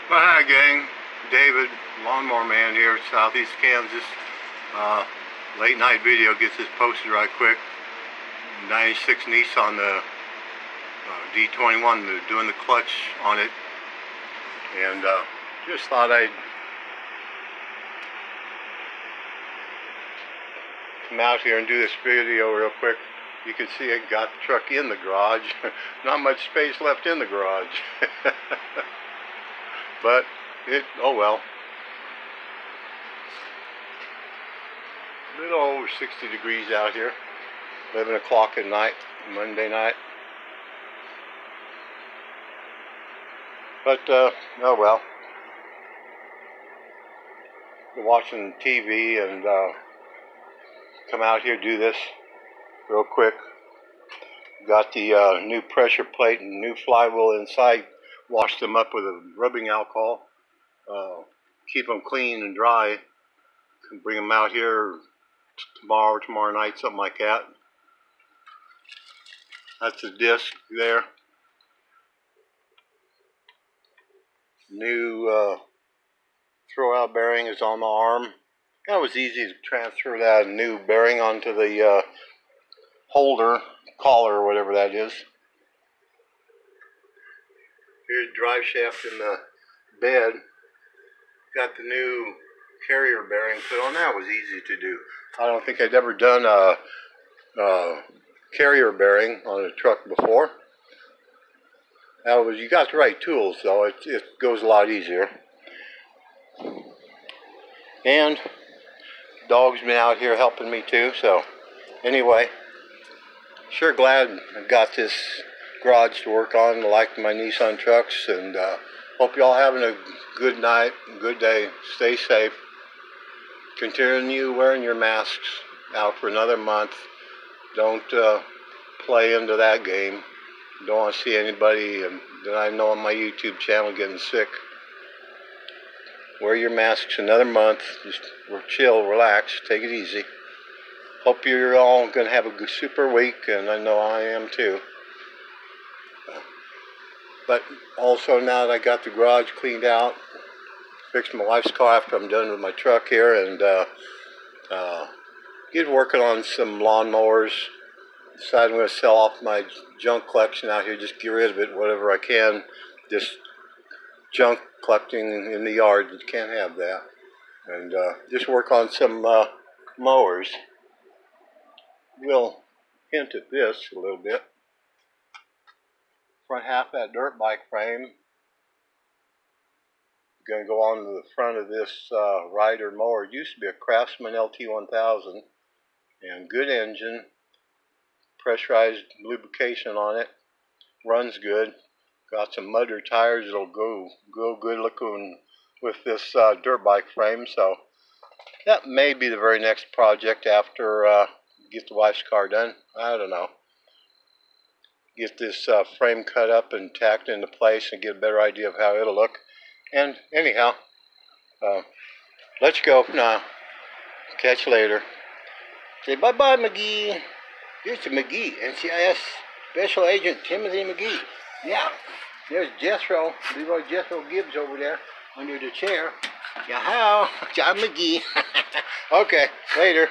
Well, hi gang, David, Lawnmower Man here, Southeast Kansas. Late night video gets this posted right quick. 96 Nissan, the D21, they're doing the clutch on it. And just thought I'd come out here and do this video real quick. You can see I got the truck in the garage. Not much space left in the garage. But oh well. A little over 60 degrees out here. 11 o'clock at night, Monday night. But, oh well. Been watching TV and come out here, do this real quick. Got the new pressure plate and new flywheel inside. Wash them up with a rubbing alcohol. Keep them clean and dry. Can bring them out here tomorrow night, something like that. That's the disc there. New throw-out bearing is on the arm. That was easy to transfer that new bearing onto the holder, collar, or whatever that is. Here's the drive shaft in the bed. Got the new carrier bearing put on. That was easy to do. I don't think I'd ever done a carrier bearing on a truck before. You got the right tools though. It goes a lot easier. And the dog's been out here helping me too. So anyway, sure glad I got this garage to work on. I like my Nissan trucks, and hope y'all having a good night, good day. Stay safe. Continue wearing your masks out for another month. Don't play into that game. Don't want to see anybody that I know on my YouTube channel getting sick. Wear your masks another month. Just chill, relax, take it easy. Hope you're all going to have a super week, and I know I am too. But also, now that I got the garage cleaned out, fixed my wife's car after I'm done with my truck here, and get working on some lawnmowers. Decided I'm going to sell off my junk collection out here, just get rid of it, whatever I can. Just junk collecting in the yard, you can't have that. And just work on some mowers. We'll hint at this a little bit. Front half of that dirt bike frame. Going to go on to the front of this rider mower. It used to be a Craftsman LT1000, and good engine, pressurized lubrication on it, runs good. Got some mudder tires that'll go good looking with this dirt bike frame. So that may be the very next project after get the wife's car done. I don't know. Get this frame cut up and tacked into place and get a better idea of how it'll look. And anyhow, let's go now. Catch you later. Say bye-bye, McGee. Here's to McGee, NCIS Special Agent Timothy McGee. Yeah, there's Jethro, Leroy Jethro Gibbs over there under the chair. Yahoo, John McGee. Okay, later.